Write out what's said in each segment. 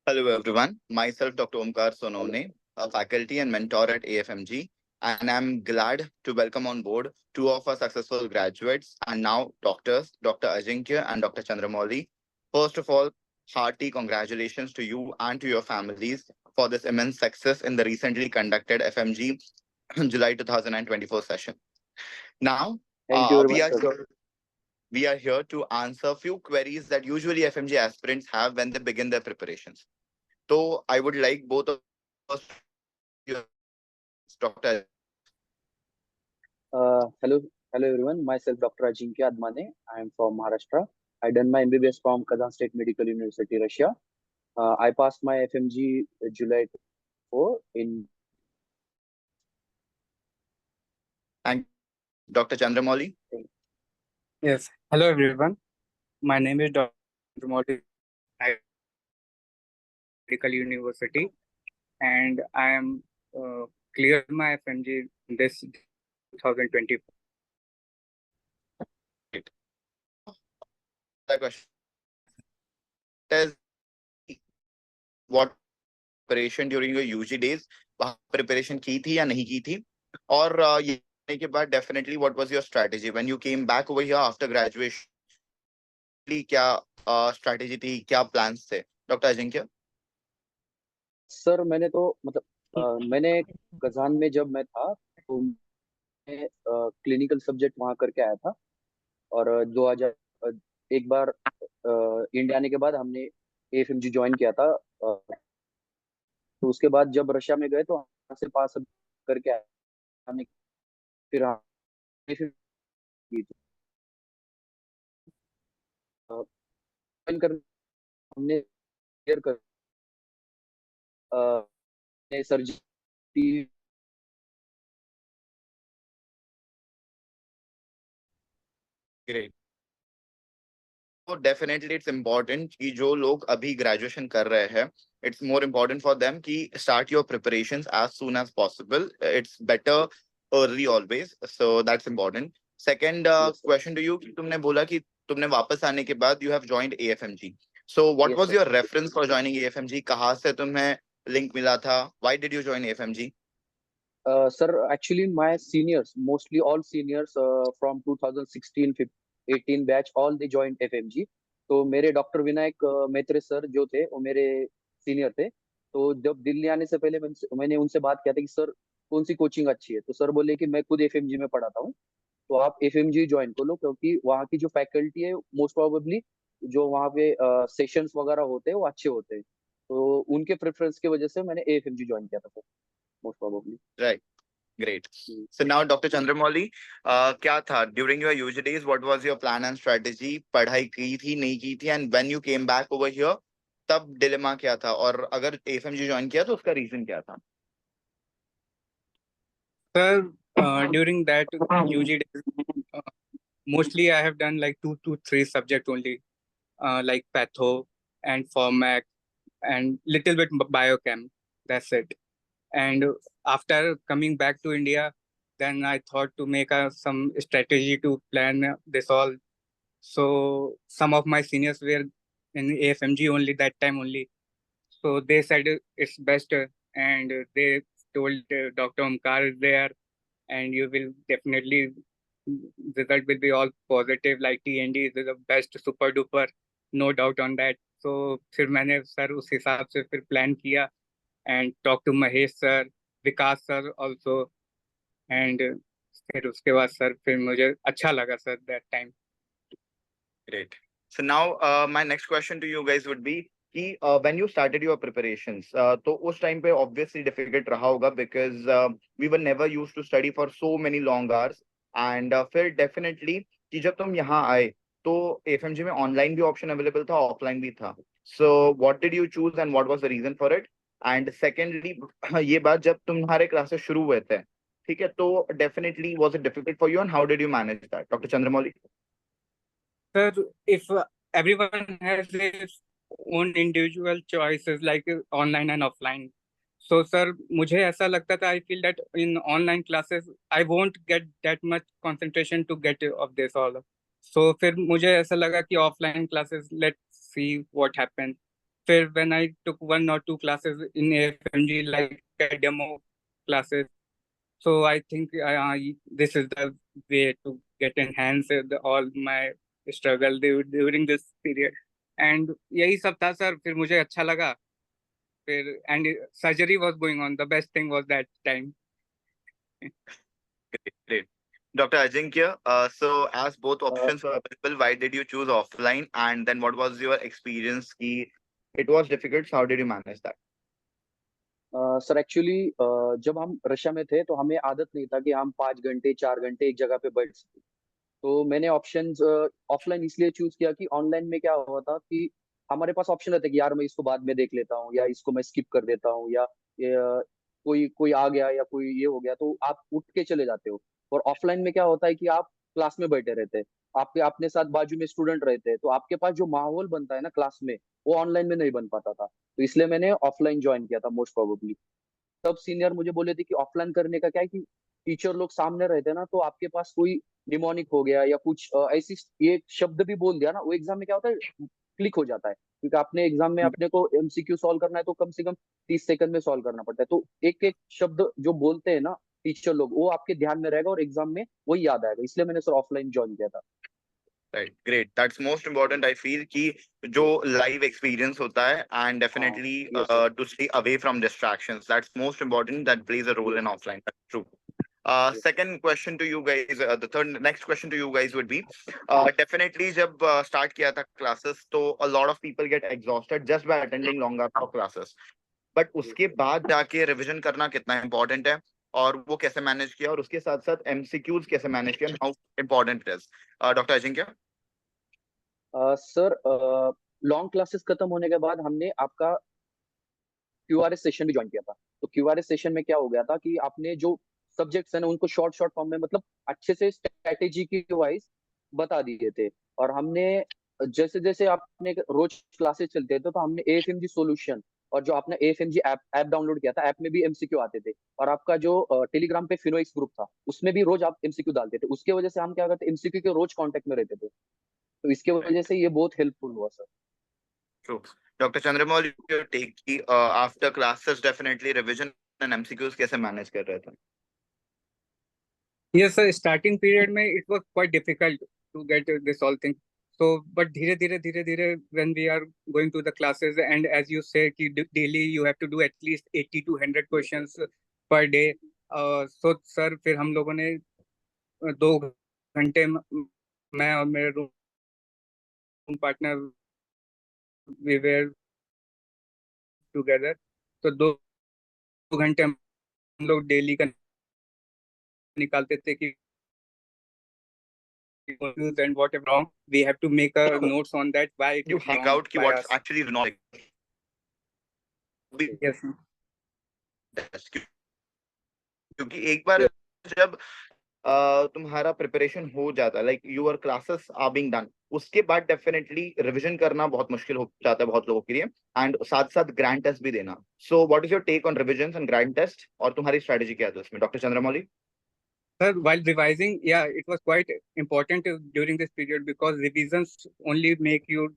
Hello everyone, myself Dr. Omkar Sonone, a faculty and mentor at AFMG, and I'm glad to welcome on board two of our successful graduates and now doctors, Dr. Ajinkya and Dr. Chandramouli. First of all, hearty congratulations to you and to your families for this immense success in the recently conducted FMG July 2024 session. Now, Thank you very we much, are sir. here. We are here to answer a few queries that usually FMG aspirants have when they begin their preparations. So I would like both of us to Dr. Hello everyone. Myself, Dr. Ajinkya Admane. I am from Maharashtra. I done my MBBS from Kazan State Medical University, Russia. I passed my FMG July 4 in. and Dr. Chandramouli. Yes. Hello, everyone. My name is Dr. Modi. I Medical University, and I am cleared my FMG this 2020. The question is what preparation during your UG days preparation की थी या नहीं की थी और ये करने के बाद definitely what was your strategy when you came back over here after graduation क्या strategy थी क्या plans थे Dr. Ajinkya? सर मैंने तो मैंने कजान में जब मैं था तो मैं क्लिनिकल सब्जेक्ट वहाँ करके आया था और 2000 एक बार इंडिया आने के बाद हमने एएफएमजी ज्वाइन किया था। तो उसके बाद जब रशिया में गए तो वहाँ से पास करके आए हमने। फिर हाँ AFMG की थी। join कर हमने क्लियर कर surgery. Great. So definitely it's important कि जो लोग अभी graduation कर रहे हैं, it's more important for them कि start your preparations as soon as possible. It's better early always, so that's important. Second Yes, sir. question to you कि तुमने बोला कि तुमने वापस आने के बाद you have joined AFMG. So what Yes, was sir. your reference for joining AFMG? कहाँ से तुम्हें link मिला था? Why did you join AFMG? Sir, actually, my seniors, mostly all seniors from 2016, 18 batch, all they joined FMG. तो मेरे doctor Vinayak मैत्रे sir जो थे वो मेरे सीनियर थे। तो जब दिल्ली आने से पहले मैंने उनसे बात किया था कि सर कौन सी कोचिंग अच्छी है, तो सर बोले कि मैं खुद एफएमजी में पढ़ाता हूँ, तो आप एफएमजी ज्वाइन कर लो, क्योंकि वहाँ की जो फैकल्टी है मोस्ट प्रोबेबली जो वहाँ पे सेशंस वगैरह होते हैं वो अच्छे होते हैं। तो उनके प्रेफरेंस की वजह से मैंने एएफएमजी ज्वाइन किया था sir, most probably. Right. Great. So now, Dr. Chandramouli, क्या था during your UG days? What was your plan and strategy? पढ़ाई की थी नहीं की थी? And when you came back over here, तब dilemma क्या था? और अगर AFMG ज्वाइन किया तो उसका reason क्या था? Sir, during that UG days, uh, mostly I have done like 2 to 3 subject only, like patho and formac and little bit biochem. That's it. And after coming back to India, then I thought to make some strategy to plan this all. So some of my seniors were in AFMG only that time only. So they said it's best, and they told Dr. Omkar is there, and you will definitely result will be all positive. Like TND is the best, super duper, no doubt on that. So फिर मैंने sir उस हिसाब से फिर plan किया and talk to Mahesh sir, Vikas sir also, and फिर उसके बाद सर फिर मुझे अच्छा लगा sir that time. Great. So now, my next question to you guys would be कि when you started your preparations, तो उस time पे obviously difficult रहा होगा because we were never used to study for so many long hours and फिर definitely कि जब तुम यहाँ आए तो AFMG में online भी option available था offline भी था. So what did you choose and what was the reason for it? And secondly, ये बात जब तुम्हारे क्लासेस शुरू हुए थे, ठीक है, तो definitely was it difficult for you and how did you manage that, Dr. Chandramouli? Sir, if everyone has his own individual choices like online and offline. So sir, मुझे ऐसा लगता था I feel that in online classes I won't get that much concentration to get of this all. So फिर मुझे ऐसा लगा कि offline classes let's see what happens. फिर when I took 1 or 2 classes in AFMG like demo classes, so I think this is the way to get enhance all my struggle during this period. And यही सब था sir, फिर मुझे अच्छा लगा फिर, and surgery was going on. The best thing was that time. Great. Dr. Ajinkya, so as both options were available, why did you choose offline? And then what was your experience? It was difficult. So how did you manage that? Sir actually जब हम Russia में थे तो हमें आदत नहीं था कि हम 5 घंटे 4 घंटे एक जगह पे बैठ सके। तो मैंने ऑप्शंस ऑफलाइन इसलिए चूज किया कि ऑनलाइन में क्या हुआ था कि हमारे पास ऑप्शन रहता है कि यार मैं इसको बाद में देख लेता हूँ या इसको मैं स्किप कर देता हूँ या कोई कोई आ गया या कोई ये हो गया तो आप उठ के चले जाते हो। और ऑफलाइन में क्या होता है कि आप क्लास में बैठे रहते हैं, आपके अपने साथ बाजू में स्टूडेंट रहते हैं, तो आपके पास जो माहौल बनता है ना क्लास में, वो ऑनलाइन में नहीं बन पाता था। तो इसलिए मैंने ऑफलाइन ज्वाइन किया था मोस्ट प्रोबेबली। सब सीनियर मुझे बोले थे कि ऑफलाइन करने का क्या है कि टीचर लोग सामने रहते हैं ना, तो आपके पास कोई निमोनिक हो गया या कुछ ऐसी ये शब्द भी बोल दिया ना, वो एग्जाम में क्या होता है क्लिक हो जाता है, क्योंकि आपने एग्जाम में अपने को एमसीक्यू सॉल्व करना है तो कम से कम 30 सेकंड में सॉल्व करना पड़ता है। तो एक एक शब्द जो बोलते हैं ना टीचर लोग, वो आपके ध्यान में रहेगा और एग्जाम में वही याद आएगा। इसलिए मैंने सर ऑफलाइन ज्वाइन किया था। Right, great. That's most important. I feel कि जो live experience होता है and हाँ, definitely yes sir, to stay away from distractions. That's most important. That plays a role in yes offline. That's true. Yes. Second question to you guys, the third next question to you guys would be, definitely जब start किया था classes, तो a lot of people get exhausted just by attending long hours of classes. But उसके बाद जाके revision करना कितना important है और वो कैसे मैनेज किया, और उसके साथ साथ MCQs कैसे मैनेज किया, how important it is. Dr. Ajinkya? Sir long classes खत्म होने के बाद हमने आपका क्यूआरएस सेशन भी ज्वाइन किया था। तो क्यूआरएस सेशन में क्या हो गया था कि आपने जो सब्जेक्ट्स है ना उनको शॉर्ट शॉर्ट फॉर्म में मतलब अच्छे से स्ट्रेटेजी की वाइज बता दिए थे। और हमने जैसे जैसे आपने रोज क्लासेस चलते थे तो हमने एएफएमजी सॉल्यूशन और जो आपने एएफएमजी ऐप डाउनलोड किया था, ऐप में भी एमसीक्यू आते थे। और आपका जो टेलीग्राम पे फिनोइक्स ग्रुप था उसमें भी रोज आप एमसीक्यू डालते थे। उसके वजह से हम क्या करते एमसीक्यू के रोज कांटेक्ट में रहते थे। तो इसके वजह से ये बहुत हेल्पफुल हुआ sir. True. Dr. Chandramouli, your take की after classes definitely revision and MCQs कैसे manage कर रहे थे? Yes, sir. Starting period में it was quite difficult to get this all thing. So, but धीरे धीरे when we are going to the classes, and as you say कि daily you have to do at least 80 to 100 questions per day. So sir, फिर हम लोगों ने 2 घंटे मैं और मेरे room partner we were together. तो 2 घंटे हम लोग डेली का निकालते थे कि confused and whatever wrong, we have to make a notes on that why it You is hang wrong out कि by what's us. actually wrong. Yes, क्योंकि एक बार Yes. जब तुम्हारा प्रिपरेशन हो जाता है, like your classes are being done, उसके बाद डेफिनेटली रिवीजन करना बहुत मुश्किल हो जाता है बहुत लोगों के लिए, एंड साथ साथ ग्रैंड टेस्ट भी देना। So what is your take on revision and grand test, और तुम्हारी स्ट्रेटेजी क्या है उसमें, doctor Chandramouli? sir, while revising, yeah, it was quite important during this period because revisions only make you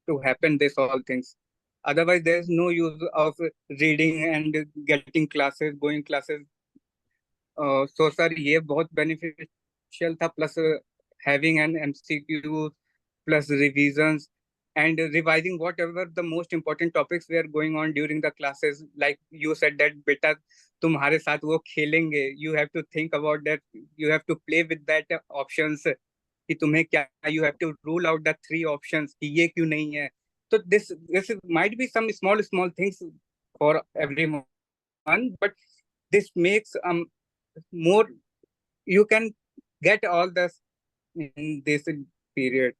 to happen this all things. Otherwise, there is no use of reading and getting classes, going classes. So sir, ये बहुत beneficial था, plus having an MCQ plus revisions and revising whatever the most important topics were going on during the classes. Like you said that बेटा तुम्हारे साथ वो खेलेंगे, you have to think about that, you have to play with that options कि तुम्हें क्या, you have to rule out the 3 options कि ये क्यों नहीं है। तो this might be some small things for everyone, but this makes more, you can get all this in this period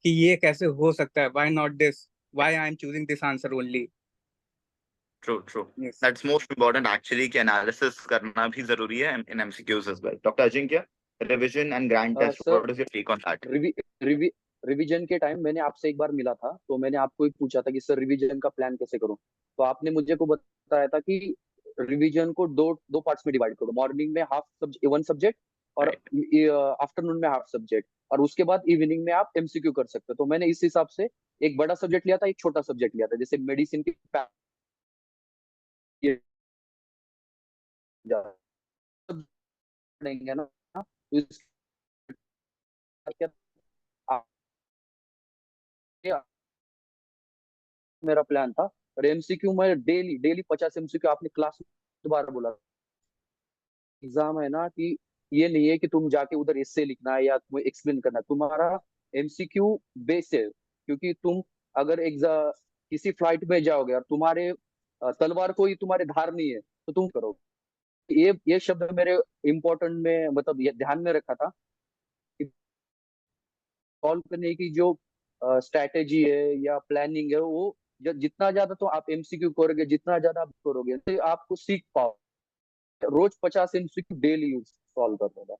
कि ये कैसे हो सकता है, why not this, why I am choosing this answer only. True. Yes. That's most important actually कि analysis करना भी जरूरी है in MCQs as well. Dr. Ajinkya, revision and grand test, sir what is your take on that? रिवी रिवी revision के time मैंने आपसे एक बार मिला था तो मैंने आपको ही पूछा था कि सर रिवीजन का प्लान कैसे करूं। तो आपने मुझे को बताया था कि रिवीजन को दो दो पार्ट्स में डिवाइड करो, मॉर्निंग में वन सब्जेक्ट और Right. आफ्टरनून में हाफ सब्जेक्ट, और उसके बाद इवनिंग में आप एमसीक्यू कर सकते हो। तो मैंने इस हिसाब से एक बड़ा सब्जेक्ट लिया था, एक छोटा सब्जेक्ट लिया था, जैसे मेडिसिन के ये पढ़ेंगे ना, तो क्या मेरा प्लान था। और एमसीक्यू में डेली डेली 50 एमसीक्यू, आपने क्लास में दोबारा बोला एग्जाम है ना, कि ये नहीं है कि तुम जाके उधर एस्से लिखना है या तुम्हें एक्सप्लेन करना है, तुम्हारा एमसीक्यू बेस है। क्योंकि तुम अगर एग्जाम किसी फ्लाइट में जाओगे और तुम्हारे तलवार कोई तुम्हारे धार नहीं है, तो तुम करोगे। ये शब्द मेरे इम्पोर्टेंट में, मतलब ये ध्यान में रखा था कि सॉल्व करने की जो स्ट्रैटेजी है या प्लानिंग है, वो जितना ज्यादा तो आप एमसीक्यू करोगे, जितना ज्यादा आप करोगे, तो आपको सीख पाओ। रोज 50 एमसीक्यू डेली यूज सॉल्व करने का।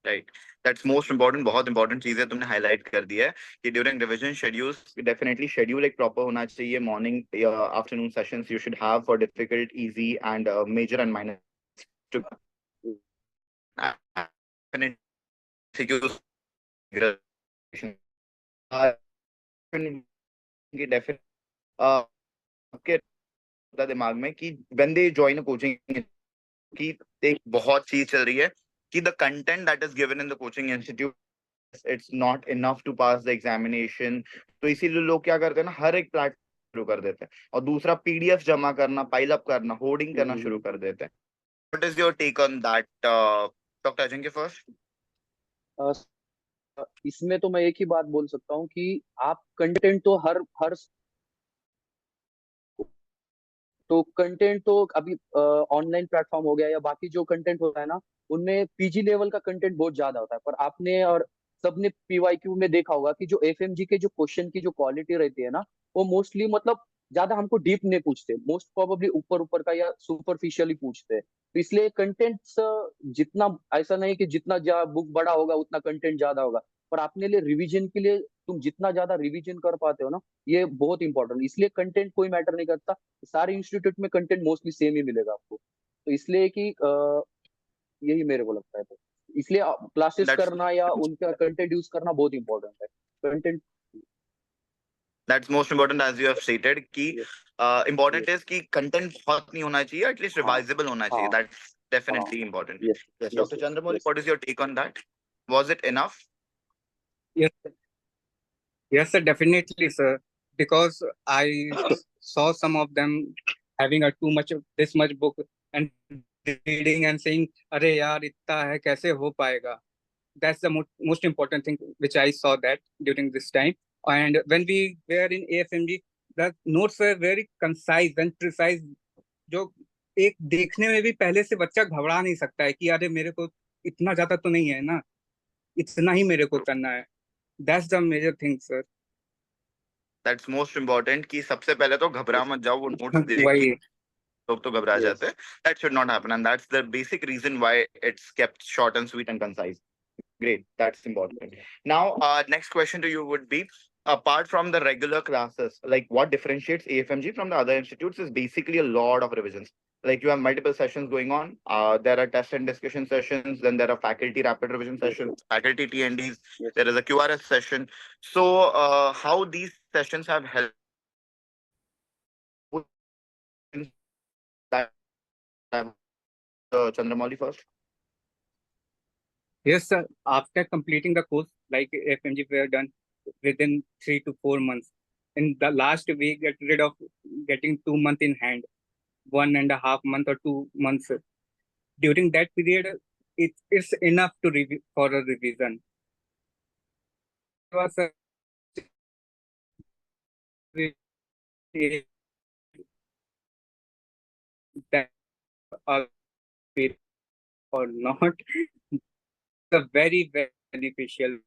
Right, that's most important. बहुत इंपॉर्टेंट चीज है, तुमने हाईलाइट कर दिया है कि during revision schedule, definitely schedule एक प्रॉपर होना चाहिए। मॉर्निंग या afternoon sessions you should have for difficult, easy and major and minor to आपके दिमाग में कि when they join a coaching कि एक बहुत चीज चल रही है कि the content that is given in the coaching institute it's not enough to pass the examination। तो इसीलिए लोग क्या करते हैं ना, हर एक प्लेटफॉर्म शुरू कर देते हैं, और दूसरा पीडीएफ जमा करना, पाइल अप करना, होर्डिंग करना शुरू कर देते हैं। What is your take on that, Dr. Ajinkya first? इसमें तो मैं एक ही बात बोल सकता हूँ कि आप कंटेंट तो हर हर तो कंटेंट तो अभी ऑनलाइन प्लेटफॉर्म हो गया या बाकी जो कंटेंट होता है ना, उनमें पीजी लेवल का कंटेंट बहुत ज्यादा होता है। पर आपने और सबने पीवाईक्यू में देखा होगा कि जो एफएमजी के जो क्वेश्चन की जो क्वालिटी रहती है ना, वो मोस्टली मतलब ज्यादा हमको डीप नहीं पूछते, मोस्ट प्रोबेबली ऊपर ऊपर का या सुपरफिशियली पूछते हैं। तो इसलिए कंटेंट्स जितना, ऐसा नहीं कि जितना बुक बड़ा होगा उतना कंटेंट ज्यादा होगा, पर अपने लिए रिवीजन के लिए तुम जितना ज्यादा रिवीजन कर पाते हो ना, ये बहुत इंपॉर्टेंट। इसलिए कंटेंट कोई मैटर नहीं करता, सारे इंस्टीट्यूट में कंटेंट मोस्टली सेम ही मिलेगा आपको। तो इसलिए कि यही मेरे को लगता है। तो इसलिए क्लासेस That's करना या उनका कंटेंट यूज करना बहुत इंपॉर्टेंट है। Content that's most important as you have stated कि important यस is कि content बहुत नहीं होना चाहिए, at least हाँ revisable होना चाहिए। हाँ That's हाँ definitely important. Yes Yes, yes Dr. Chandramouli, yes what is your take on that? Was it enough? Yes, yes, sir, definitely, sir. Because I saw some of them having a too much of this much book and reading and saying, "अरे यार इतना है कैसे हो पाएगा?" That's the most important thing which I saw that during this time. And when we were in AFMG, the notes were very concise and precise. जो एक देखने में भी पहले से बच्चा घबरा नहीं सकता है कि अरे मेरे को इतना ज्यादा तो नहीं है ना, इतना ही मेरे को करना है। That's the major thing, sir. That's most important कि सबसे पहले तो घबरा यस मत जाओ वो नोट्स देख के। वही। लोग तो घबरा यस जाते हैं। That should not happen, and that's the basic reason why it's kept short and sweet and concise. Great, that's important. Now, next question to you would be, apart from the regular classes, like what differentiates AFMG from the other institutes is basically a lot of revisions. Like you have multiple sessions going on. There are test and discussion sessions. Then there are faculty rapid revision sessions, faculty TNDs. Yes There is a QRS session. So, how these sessions have helped in that? Chandramouli first. Yes, sir. After completing the course, like FMG, we are done within 3 to 4 months. In the last, we get rid of getting 2 months in hand, 1.5 month or 2 months. During that period, it's enough to for a revision. It was that or or not, the very beneficial.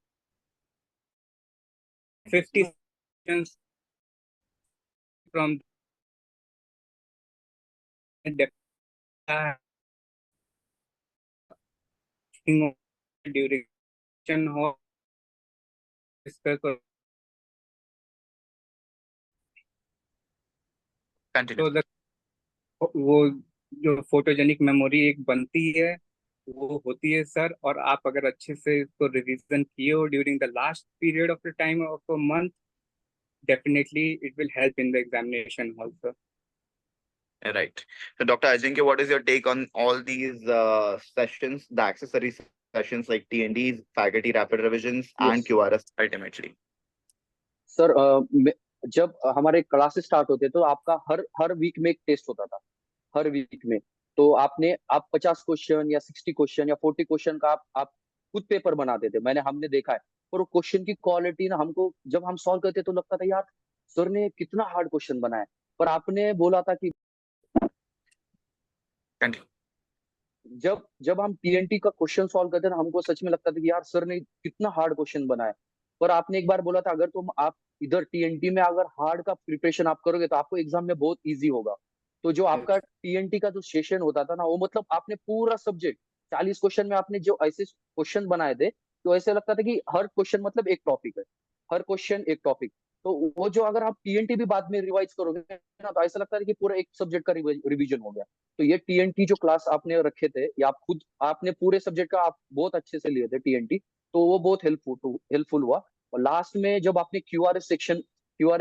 50 sessions from the duration हो discuss Continue. तो वो जो photogenic memory एक बनती है वो होती है सर। और आप अगर अच्छे से इसको रिवीजन किए हो during the last period of the time of a month, definitely it will help in the examination also. Right. So, Dr. Ajinkya, what is your take on all these sessions, the accessory sessions like T&Ds, faculty rapid revisions, and Yes. QRS ultimately? Sir जब हमारे classes start होते तो आपका हर week में एक test होता था, हर week में। तो आप 50 क्वेश्चन या 60 क्वेश्चन या 40 क्वेश्चन का आप खुद पेपर बनाते थे, हमने देखा है। और वो क्वेश्चन की क्वालिटी ना, हमको जब हम सॉल्व करते तो लगता था यार सर ने कितना हार्ड क्वेश्चन बनाया। पर आपने बोला था कि Continue. जब जब हम टीएनटी का क्वेश्चन सॉल्व करते ना, हमको सच में लगता था कि यार सर ने कितना हार्ड क्वेश्चन बनाया। पर आपने एक बार बोला था अगर आप इधर टीएनटी में अगर हार्ड का प्रिपरेशन आप करोगे तो आपको एग्जाम में बहुत इजी होगा। तो जो आपका टीएनटी का जो सेशन होता था ना, वो मतलब आपने पूरा सब्जेक्ट 40 क्वेश्चन में आपने जो ऐसे क्वेश्चन बनाए थे, तो ऐसे लगता था कि हर क्वेश्चन मतलब एक टॉपिक है, हर क्वेश्चन एक टॉपिक। तो वो जो अगर आप टीएनटी भी बाद में रिवाइज करोगे ना, तो ऐसा लगता है कि पूरा एक सब्जेक्ट का रिवीजन हो गया। तो ये टीएनटी जो क्लास आपने रखे थे, या आप खुद आपने पूरे सब्जेक्ट का आप बहुत अच्छे से लिए थे टीएनटी, तो वो बहुत हेल्पफुल हुआ। और लास्ट में जब आपने क्यूआरएस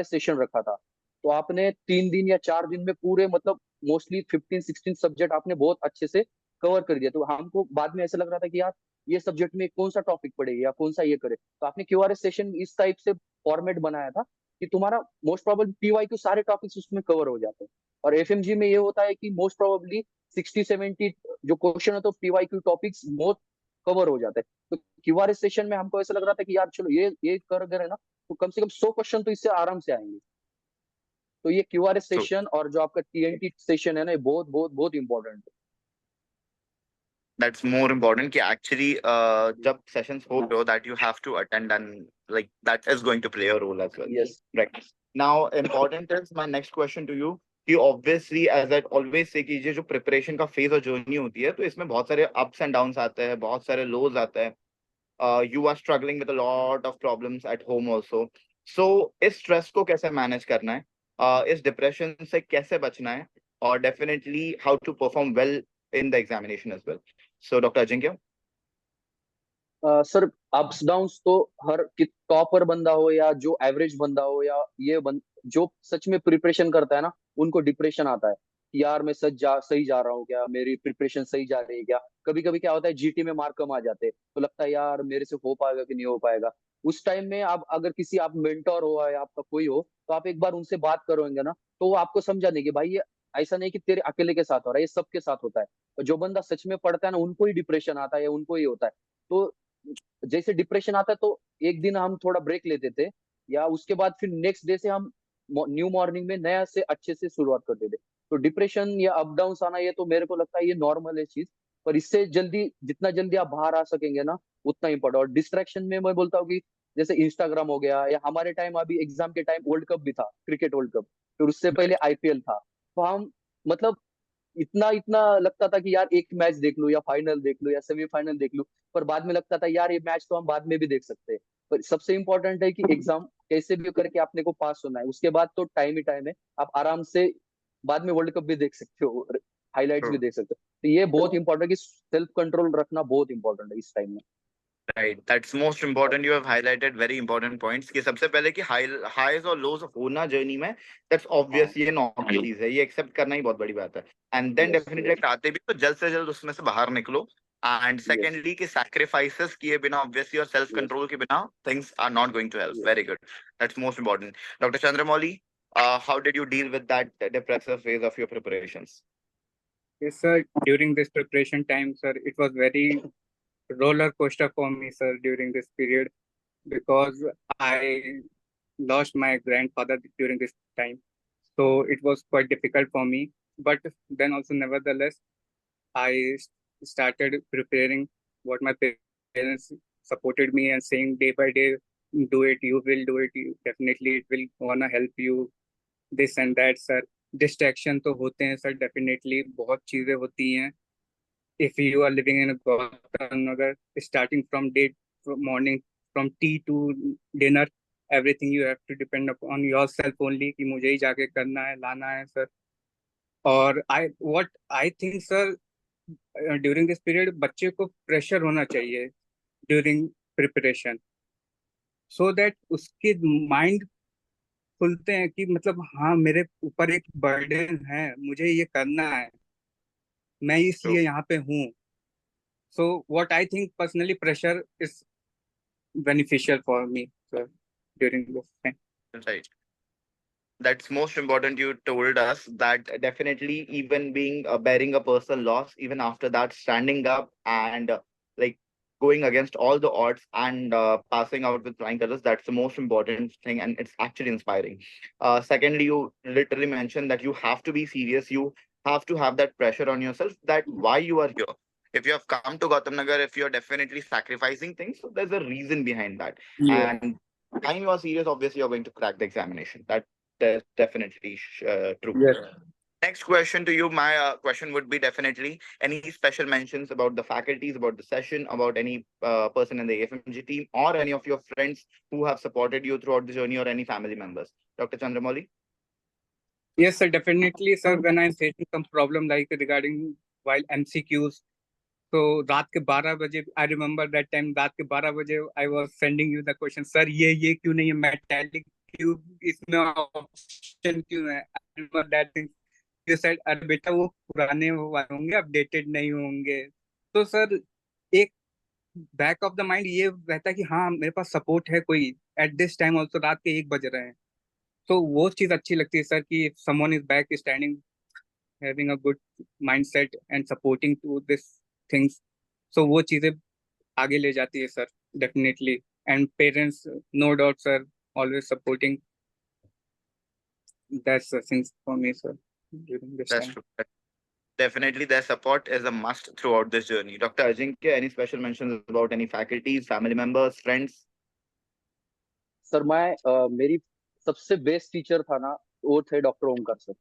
सेशन रखा था, तो आपने 3 दिन या 4 दिन में पूरे मतलब मोस्टली 15-16 सब्जेक्ट आपने बहुत अच्छे से कवर कर दिया। तो हमको बाद में ऐसा लग रहा था कि यार ये सब्जेक्ट में कौन सा टॉपिक पढ़ेगा या कौन सा ये करे। तो आपने क्यूआरएस सेशन इस टाइप से फॉर्मेट बनाया था कि तुम्हारा मोस्ट प्रोबेबली पीवाई सारे टॉपिक्स उसमें कवर हो जाते हैं। और एफएमजी में ये होता है कि मोस्ट प्रोबेबली 60-70 जो क्वेश्चन है तो पीवाईक्यू टॉपिक्स बहुत कवर हो जाते हैं। तो क्यूआरएस सेशन में हमको ऐसा लग रहा था कि यार चलो ये कर अगर है ना, तो कम से कम 100 क्वेश्चन तो इससे आराम से आएंगे। तो ये क्यूआरएस True. सेशन और जो आपका टीएनटी सेशन है ना, ये बहुत बहुत बहुत इंपॉर्टेंट है। That's more important कि actually जब sessions हो रहे हो that you have to attend and like that is going to play a role as well. Yes Right. Now, important is my next question to you कि obviously as I always say कि ये जो preparation का phase और journey होती है, तो इसमें बहुत सारे ups and downs आते हैं, बहुत सारे lows आते हैं. You are struggling with a lot of problems at home also. So इस stress को कैसे manage करना है? इस depression से कैसे बचना है? और definitely how to perform well in the examination as well. So Dr. Ajinkya. Sir ups downs तो हर टॉपर बंदा हो या जो एवरेज बंदा हो, या जो सच में प्रिपरेशन करता है ना, उनको डिप्रेशन आता है कि यार मैं सही जा रहा हूँ क्या, मेरी प्रिपरेशन सही जा रही है क्या। कभी कभी क्या होता है जीटी में मार्क कम आ जाते हैं, तो लगता है यार मेरे से हो पाएगा कि नहीं हो पाएगा। उस टाइम में आप अगर आप मेंटोर हो या आपका कोई हो, तो आप एक बार उनसे बात करोगे ना, तो वो आपको समझा देंगे भाई ये ऐसा नहीं कि तेरे अकेले के साथ हो रहा है, ये सबके साथ होता है। और जो बंदा सच में पढ़ता है ना, उनको ही डिप्रेशन आता है या उनको ही होता है। तो जैसे डिप्रेशन आता है तो एक दिन हम थोड़ा ब्रेक लेते थे, या उसके बाद फिर नेक्स्ट डे से हम न्यू मॉर्निंग में नया से अच्छे से शुरुआत करते थे। तो डिप्रेशन या अप डाउन आना, ये तो मेरे को लगता है ये नॉर्मल है चीज। पर इससे जल्दी जितना जल्दी आप बाहर आ सकेंगे ना, उतना इम्पोर्टेंट। और डिस्ट्रैक्शन में मैं बोलता हूँ कि जैसे इंस्टाग्राम हो गया, या हमारे टाइम अभी एग्जाम के टाइम वर्ल्ड कप भी था, क्रिकेट वर्ल्ड कप, फिर उससे पहले आईपीएल था। तो हम मतलब इतना इतना लगता था कि यार एक मैच देख लूं या फाइनल देख लूं या सेमीफाइनल देख लूं। पर बाद में लगता था यार ये मैच तो हम बाद में भी देख सकते हैं। पर सबसे इंपॉर्टेंट है कि एग्जाम कैसे भी करके अपने को पास होना है, उसके बाद तो टाइम ही टाइम है। आप आराम से बाद में वर्ल्ड कप भी देख सकते हो, हाइलाइट्स भी True. देख सकते हो। तो ये बहुत इंपॉर्टेंट है कि सेल्फ कंट्रोल रखना बहुत इंपॉर्टेंट है इस टाइम में। Right. That's most important. You have highlighted very important points कि सबसे पहले कि highs और lows होना journey में, that's हाँ। obvious, ये normal चीज है, ये accept करना ही बहुत बड़ी बात है. And then यस definitely अगर आते भी तो जल्द से जल्द उसमें से बाहर निकलो. And यस secondly कि sacrifices किए बिना obviously और self यस control के बिना things are not going to help. Yes. Very good. That's most important. Dr. Chandramouli, how did you deal with that depressive phase of your preparations? Yes, sir. During this preparation time, sir, it was very roller coaster for me, sir, during this period because I lost my grandfather during this time. So it was quite difficult for me. But then also, nevertheless, I started preparing what my parents supported me and saying day by day, do it, you will do it, definitely it will wanna help you, this and that, sir. Distraction तो होते हैं sir, definitely बहुत चीजें होती हैं. If you are living in a Gautam Nagar, starting from day from morning, from tea to dinner, everything you have to depend upon yourself only कि मुझे ही जाके करना है, लाना है सर. और what I think sir, during this period बच्चे को प्रेशर होना चाहिए during preparation, so that उसके माइंड खुलते हैं कि मतलब हाँ मेरे ऊपर एक बर्डन है, मुझे ये करना है, मैं True. इसलिए यहाँ पे हूँ. So what I think personally, pressure is beneficial for me, sir, during this time. Right. That's most important. You told us that definitely, even being bearing a personal loss, even after that, standing up and like going against all the odds and passing out with flying colors, that's the most important thing, and it's actually inspiring. Secondly, you literally mentioned that you have to be serious. You have to have that pressure on yourself, that why you are here. If you have come to Gautam Nagar, if you're definitely sacrificing things, so there's a reason behind that. Yeah. And time you are serious, obviously you're going to crack the examination. That's definitely true. Yes. Next question to you. My question would be definitely any special mentions about the faculties, about the session, about any person in the AFMG team, or any of your friends who have supported you throughout the journey, or any family members. Dr. Chandramouli? Yes, sir, definitely, sir. When I'm facing some problem like regarding while MCQs, तो रात के 12 बजे, I remember that time, रात के 12 बजे I was sending you the question, sir ये क्यों नहीं है, मेटालिक क्यों, इसमें ऑप्शन क्यों है, I remember that thing. You said अरे बेटा वो पुराने वाले होंगे, अपडेटेड नहीं होंगे. तो सर एक बैक ऑफ द माइंड ये रहता है कि हाँ मेरे पास सपोर्ट है कोई, एट दिस टाइम ऑल्सो रात के 1 बज रहे हैं. तो वो चीज अच्छी लगती है सर कि someone is back standing, having a good mindset and supporting to this things. So वो चीजें आगे ले जाती है sir, definitely. And parents, no doubt sir, always supporting. That's the things for me sir during this That's time. true. Definitely, their support is a must throughout this journey. Dr. Ajinkya, any special mentions about any faculties, family members, friends? Sir मेरी सबसे best teacher था ना, वो थे doctor Omkar sir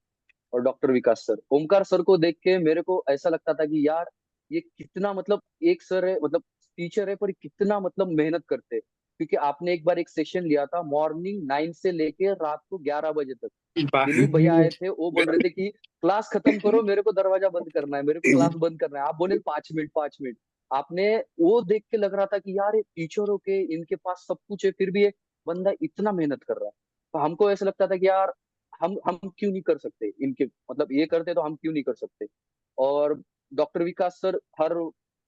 और doctor विकास sir. Omkar sir को देख के मेरे को ऐसा लगता था कि यार ये कितना मतलब एक सर है, मतलब टीचर है, पर कितना मतलब मेहनत करते हैं. क्योंकि आपने एक बार एक सेशन लिया था मॉर्निंग 9 से लेके रात को 11 बजे तक. दिलीप भैया आए थे, वो बोल रहे थे कि क्लास खत्म करो, मेरे को दरवाजा बंद करना है, मेरे को क्लास बंद करना है. आप बोले 5 मिनट 5 मिनट. आपने वो देख के लग रहा था कि यार ये टीचरों के इनके पास सब कुछ है, फिर भी ये बंदा इतना मेहनत कर रहा है. तो हमको ऐसा लगता था कि यार हम क्यों नहीं कर सकते इनके, मतलब ये करते तो हम क्यों नहीं कर सकते. और डॉक्टर विकास सर हर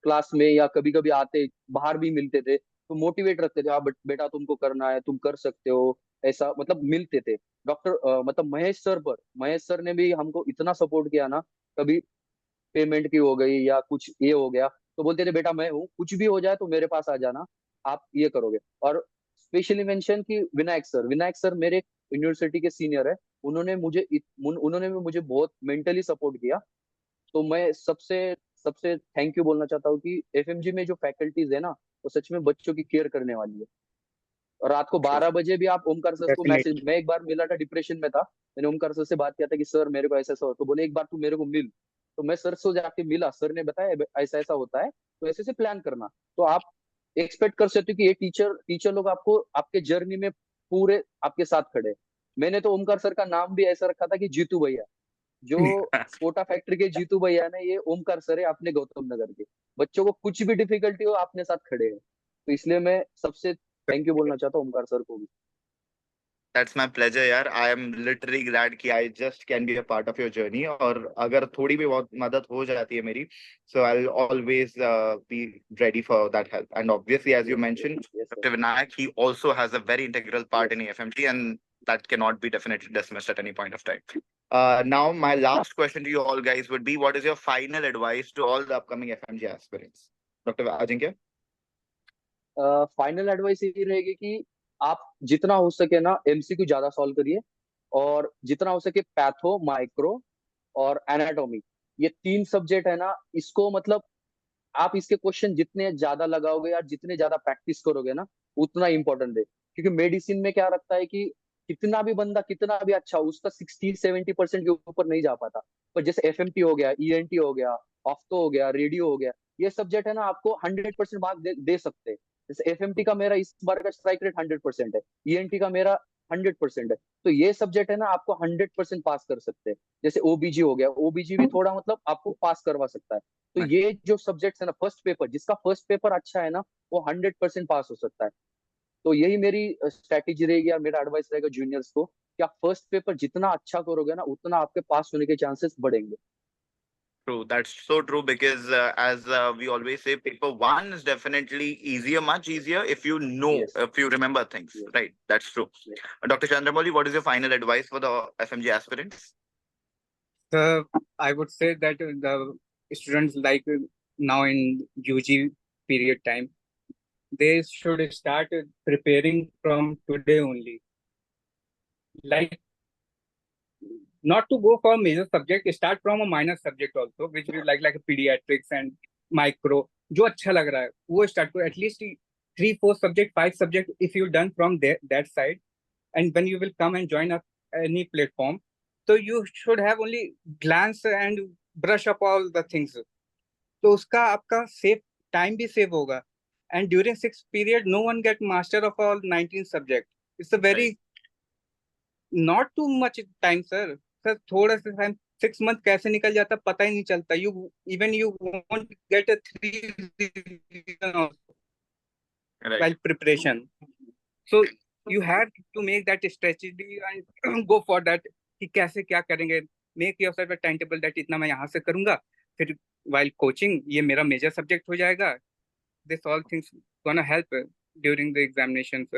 क्लास में या कभी कभी आते, बाहर भी मिलते थे, तो मोटिवेट रखते थे, हाँ बेटा तुमको करना है, तुम कर सकते हो, ऐसा मतलब मिलते थे. मतलब महेश सर ने भी हमको इतना सपोर्ट किया ना. कभी पेमेंट की हो गई या कुछ ये हो गया, तो बोलते थे बेटा मैं हूँ, कुछ भी हो जाए तो मेरे पास आ जाना, आप ये करोगे. और स्पेशली मेंशन कि विनायक सर मेरे यूनिवर्सिटी के सीनियर है. उन्होंने भी मुझे बहुत मेंटली सपोर्ट किया. तो मैं सबसे सबसे थैंक यू बोलना चाहता हूँ कि एफएमजी में जो फैकल्टीज है ना, वो सच में बच्चों की केयर करने वाली है. और रात को True. 12 बजे भी आप ओमकार सर को मैसेज, डेफिनेटली. मैं एक बार मिला था, डिप्रेशन में था, मैंने ओमकार सर से बात किया था कि सर मेरे को ऐसा ऐसा हो, तो बोले एक बार तू मेरे को मिल. तो मैं सर से जाके मिला, सर ने बताया ऐसा ऐसा होता है, तो ऐसे से प्लान करना. तो आप एक्सपेक्ट कर सकते हो कि ये टीचर लोग आपको आपके जर्नी में पूरे आपके साथ खड़े हैं. मैंने तो ओमकार सर का नाम भी ऐसा रखा था कि जीतू भैया. जो कोटा फैक्ट्री के जीतू भैया ने, ये ओमकार सर है अपने गौतम नगर के. बच्चों को कुछ भी डिफिकल्टी हो अपने साथ खड़े हैं. तो इसलिए मैं सबसे थैंक यू बोलना चाहता हूँ ओमकार सर को भी. That's my pleasure, यार. I am literally glad कि I just can be a part of your journey. और अगर थोड़ी भी बहुत मदद हो जाती है मेरी, so I'll always be ready for that help. And obviously, as you mentioned, Yes, sir. Dr. Vinayak, he also has a very integral part Yes. in AFMG, and that cannot be definitely dismissed at any point of time. Now, my last question to you all guys would be, what is your final advice to all the upcoming FMG aspirants? Dr. Ajinkya? Final advice ये रहेगी कि आप जितना हो सके ना MCQ ज्यादा solve करिए. और जितना हो सके पैथो, माइक्रो और एनाटॉमी, ये 3 सब्जेक्ट है ना, इसको मतलब आप इसके क्वेश्चन जितने ज्यादा लगाओगे या जितने ज्यादा प्रैक्टिस करोगे ना, उतना इंपॉर्टेंट है. क्योंकि मेडिसिन में क्या रखता है कि कितना भी बंदा कितना भी अच्छा हो, उसका 60-70% के ऊपर नहीं जा पाता. पर जैसे एफएमटी हो गया, ईएनटी हो गया, ऑफ्थो हो गया, रेडियो हो गया, ये सब्जेक्ट है ना आपको 100% मार्क दे सकते हैं. जैसे एफएमटी का मेरा इस बार का स्ट्राइक रेट 100% है, ईएनटी का मेरा 100% है. तो ये सब्जेक्ट है ना आपको 100% पास कर सकते हैं. जैसे ओबीजी हो गया, ओबीजी भी थोड़ा मतलब आपको पास करवा सकता है. तो ये जो सब्जेक्ट्स है ना, फर्स्ट पेपर जिसका फर्स्ट पेपर अच्छा है ना, वो 100% पास हो सकता है. तो यही मेरी स्ट्रैटेजी रहेगी और मेरा एडवाइस रहेगा जूनियर्स को कि आप फर्स्ट पेपर जितना अच्छा करोगे ना उतना आपके पास होने के चांसेस बढ़ेंगे. True, that's so true because as we always say, paper one is definitely easier, much easier if you know, Yes. if you remember things, Yes. right? That's true. Yes. Dr. Chandramouli, what is your final advice for the FMG aspirants? So I would say that the students like now in UG period time, they should start preparing from today only. Like not to go for a major subject, start from a minor subject also, which we like a pediatrics and micro. जो अच्छा लग रहा है वो start करो. At least 3, 4 subject, 5 subject if you done from that side, and when you will come and join up any platform, so you should have only glance and brush up all the things. तो उसका आपका save time भी save होगा. And during 6th period, no one get master of all 19 subject. It's a very not too much time, sir. Sir थोड़ा सा time 6 month कैसे निकल जाता पता ही नहीं चलता. You won't get a 3 revision Right. while preparation. So you have to make that strategy and go for that कि कैसे क्या करेंगे. Make yourself a timetable that इतना मैं यहाँ से करूंगा, फिर while coaching ये मेरा major subject हो जाएगा. This all things gonna help during the examinations.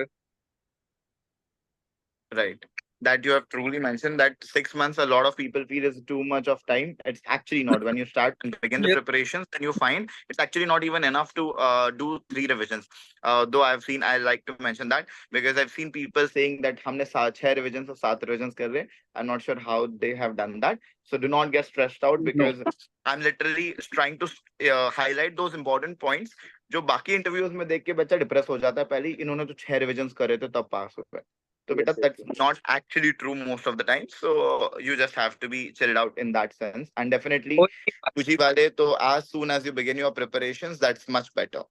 Right. That you have truly mentioned that 6 months, a lot of people feel is too much of time. It's actually not. When you start and begin the Yes. preparations, then you find it's actually not even enough to do 3 revisions. Though I like to mention that because I've seen people saying that हमने 6 revisions or 7 revisions कर रहे. I'm not sure how they have done that. So do not get stressed out No. because I'm literally trying to highlight those important points. जो बाकी interviews में देख के बच्चा depress हो जाता है पहले इन्होंने तो 6 रिविजन करे थे तब पास हुए. So Yes, beta, yes, that's yes. not actually true most of the time. So you just have to be chilled out in that sense. And definitely, Only Kuchi wale, to as soon as you begin your preparations, that's much better.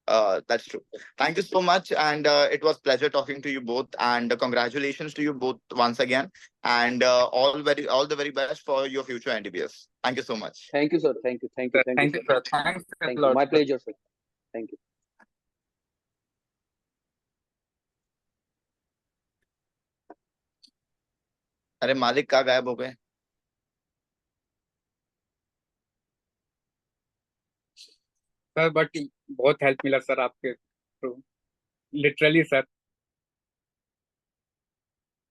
That's true. Thank you so much, and it was pleasure talking to you both. And congratulations to you both once again. And all the very best for your future NDBS. Thank you so much. Thank you, sir. Thank you. Thank you. Thank you, thank you, sir. sir. Thanks a Thank you. lot. My Sir. pleasure, sir. Thank you. अरे मालिक कहाँ गायब हो गए? Sir but बहुत help मिला sir आपके through. Literally sir.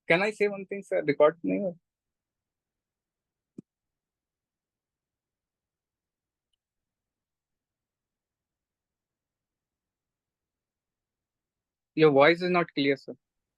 Can I से वन थिंग सर? रिकॉर्ड नहीं हो. Your voice is not clear sir.